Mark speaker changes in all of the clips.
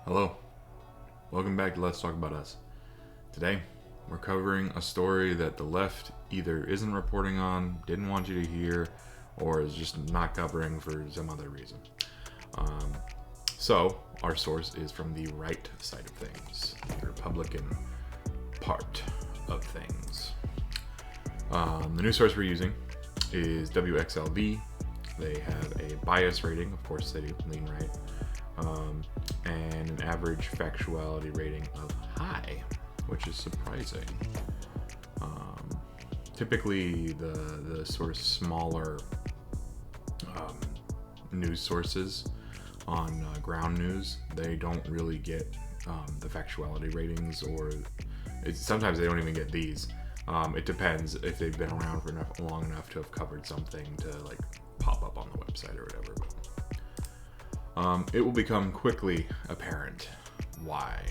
Speaker 1: Hello, welcome back to Let's Talk About Us. Today, we're covering a story that the left either isn't reporting on, didn't want you to hear, or is just not covering for some other reason. So, our source is from the right side of things, the Republican part of things. The news source we're using is WXLV. They have a bias rating, of course they do, lean right. And an average factuality rating of high, which is surprising. Typically, the sort of smaller news sources on ground news, they don't really get the factuality ratings, or sometimes they don't even get these. It depends if they've been around for long enough to have covered something to like pop up on the website or whatever. It will become quickly apparent why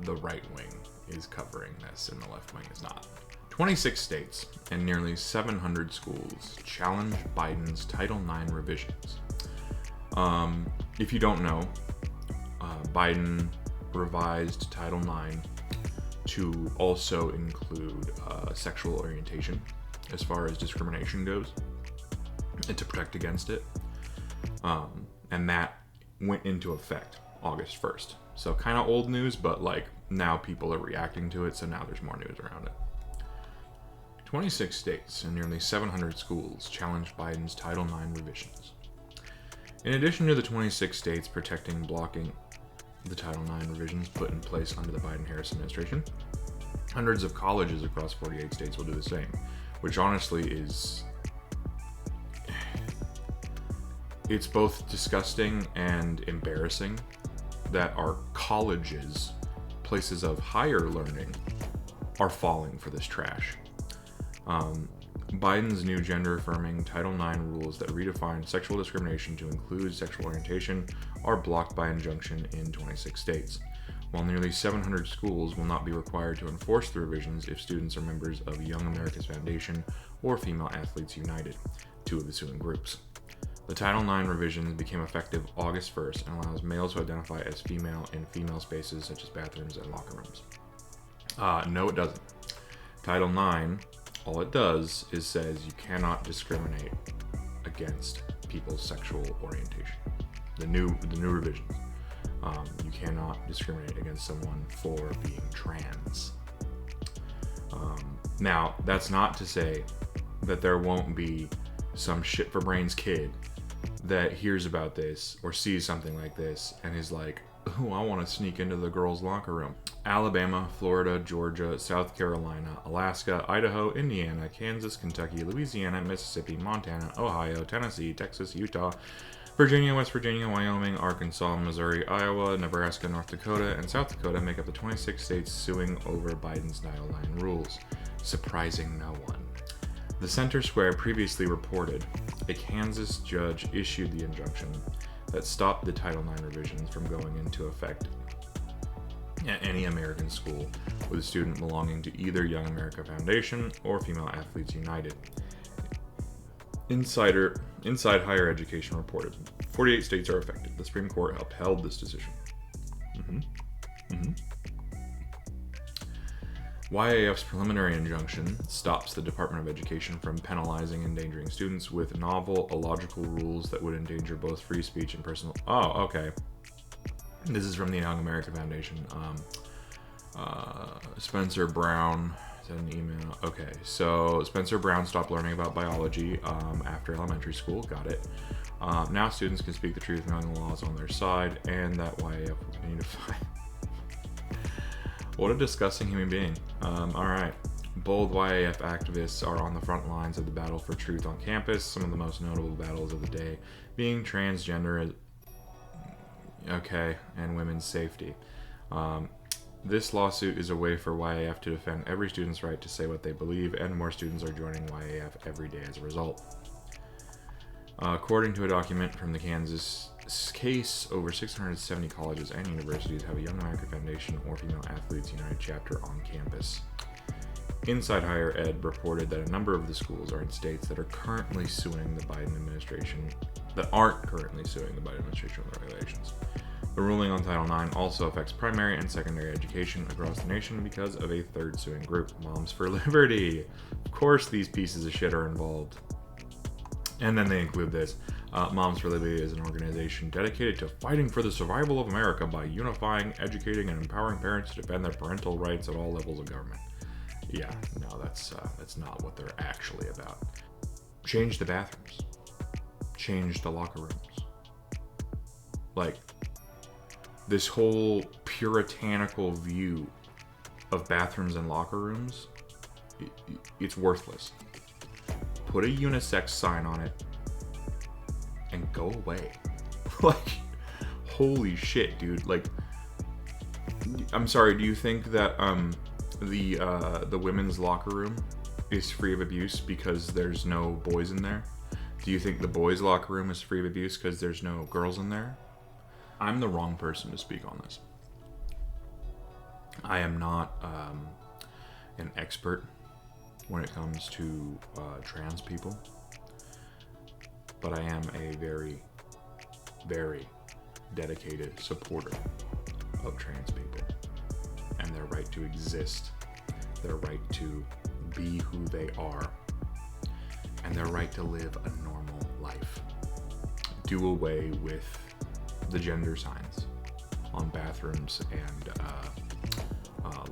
Speaker 1: the right wing is covering this and the left wing is not. 26 states and nearly 700 schools challenge Biden's Title IX revisions. If you don't know, Biden revised Title IX to also include sexual orientation as far as discrimination goes and to protect against it. And that went into effect August 1st. So kind of old news, but like now people are reacting to it, so now there's more news around it. 26 states and nearly 700 schools challenged Biden's Title IX revisions. In addition to the 26 states blocking the Title IX revisions put in place under the Biden-Harris administration, hundreds of colleges across 48 states will do the same, which honestly is... It's both disgusting and embarrassing that our colleges, places of higher learning, are falling for this trash. Biden's new gender-affirming Title IX rules that redefine sexual discrimination to include sexual orientation are blocked by injunction in 26 states, while nearly 700 schools will not be required to enforce the revisions if students are members of Young America's Foundation or Female Athletes United, two of the suing groups. The Title IX revisions became effective August 1st and allows males to identify as female in female spaces such as bathrooms and locker rooms. No, it doesn't. Title IX, all it does is says you cannot discriminate against people's sexual orientation. The new revisions. You cannot discriminate against someone for being trans. Now, that's not to say that there won't be some shit for brains kid that hears about this or sees something like this and is like, oh, I want to sneak into the girls' locker room. Alabama, Florida, Georgia, South Carolina, Alaska, Idaho, Indiana, Kansas, Kentucky, Louisiana, Mississippi, Montana, Ohio, Tennessee, Texas, Utah, Virginia, West Virginia, Wyoming, Arkansas, Missouri, Iowa, Nebraska, North Dakota, and South Dakota make up the 26 states suing over Biden's Title IX rules, surprising no one. The Center Square previously reported a Kansas judge issued the injunction that stopped the Title IX revisions from going into effect at any American school with a student belonging to either Young America Foundation or Female Athletes United. Inside Higher Education reported 48 states are affected. The Supreme Court upheld this decision. YAF's preliminary injunction stops the Department of Education from penalizing endangering students with novel, illogical rules that would endanger both free speech and personal... Oh, okay. This is from the Young America Foundation. Spencer Brown sent an email. Okay, so Spencer Brown stopped learning about biology after elementary school. Got it. Now students can speak the truth knowing the law is on their side, and that YAF will continue to fight. What a disgusting human being. Alright. Bold YAF activists are on the front lines of the battle for truth on campus, some of the most notable battles of the day being transgender and women's safety. This lawsuit is a way for YAF to defend every student's right to say what they believe, and more students are joining YAF every day as a result. According to a document from the Kansas case, over 670 colleges and universities have a Young America Foundation or Female Athletes United chapter on campus. Inside Higher Ed reported that a number of the schools are in states that aren't currently suing the Biden administration with the regulations. The ruling on Title IX also affects primary and secondary education across the nation because of a third suing group, Moms for Liberty. Of course, these pieces of shit are involved. And then they include this. Moms for Liberty is an organization dedicated to fighting for the survival of America by unifying, educating, and empowering parents to defend their parental rights at all levels of government. Yeah, no, that's not what they're actually about. Change the bathrooms. Change the locker rooms. Like, this whole puritanical view of bathrooms and locker rooms, it's worthless. Put a unisex sign on it and go away. Like, holy shit, dude. Like, I'm sorry, do you think that the women's locker room is free of abuse because there's no boys in there? Do you think the boys' locker room is free of abuse because there's no girls in there? I'm the wrong person to speak on this. I am not an expert when it comes to trans people, but I am a very, very dedicated supporter of trans people and their right to exist, their right to be who they are, and their right to live a normal life. Do away with the gender signs on bathrooms and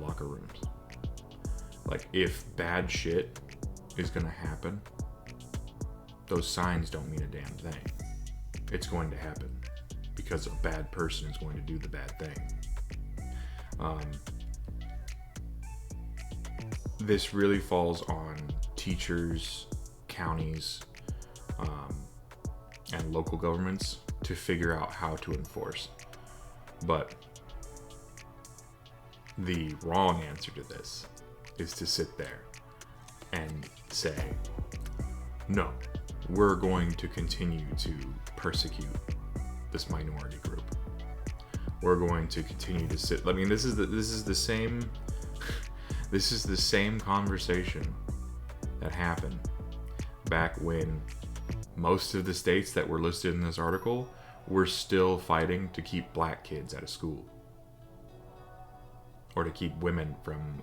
Speaker 1: locker rooms. Like, if bad shit is gonna happen, those signs don't mean a damn thing. It's going to happen because a bad person is going to do the bad thing. This really falls on teachers, counties, and local governments to figure out how to enforce. But the wrong answer to this is to sit there and say, no, we're going to continue to persecute this minority group. We're going to continue to sit. I mean, this is the same conversation that happened back when most of the states that were listed in this article were still fighting to keep black kids out of school, or to keep women from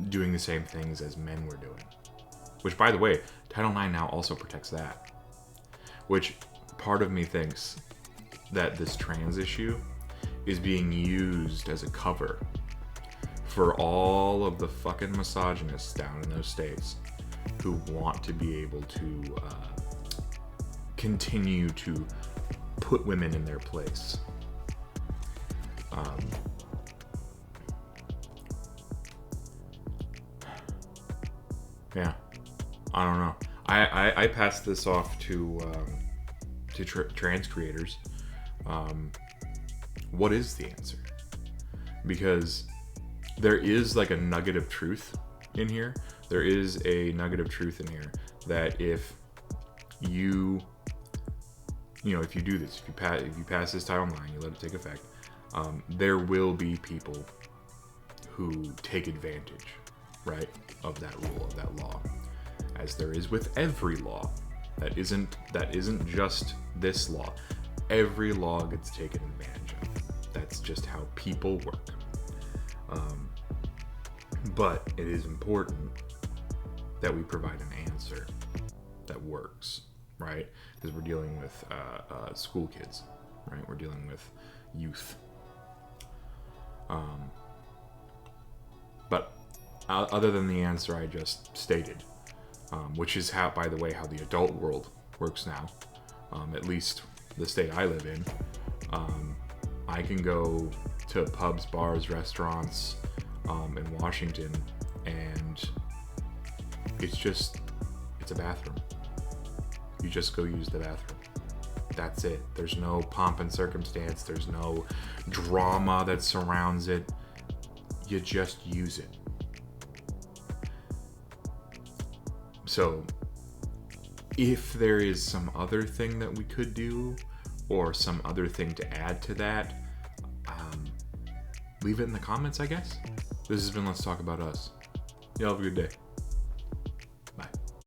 Speaker 1: doing the same things as men were doing. Which, by the way, Title IX now also protects that. Which, part of me thinks that this trans issue is being used as a cover for all of the fucking misogynists down in those states who want to be able to continue to put women in their place. Yeah, I don't know. I passed this off to trans creators. What is the answer? Because there is like a nugget of truth in here. There is a nugget of truth in here that if you do this, if you pass this Title IX, you let it take effect, there will be people who take advantage, right, of that rule, of that law, as there is with every law. That isn't just this law. Every law gets taken advantage of. That's just how people work. But it is important that we provide an answer that works, right? Because we're dealing with school kids, right? We're dealing with youth. But other than the answer I just stated, which is how, by the way, how the adult world works now, at least the state I live in, I can go to pubs, bars, restaurants in Washington, and it's a bathroom. You just go use the bathroom. That's it. There's no pomp and circumstance. There's no drama that surrounds it. You just use it. So, if there is some other thing that we could do, or some other thing to add to that, leave it in the comments, I guess. This has been Let's Talk About Us. Y'all have a good day.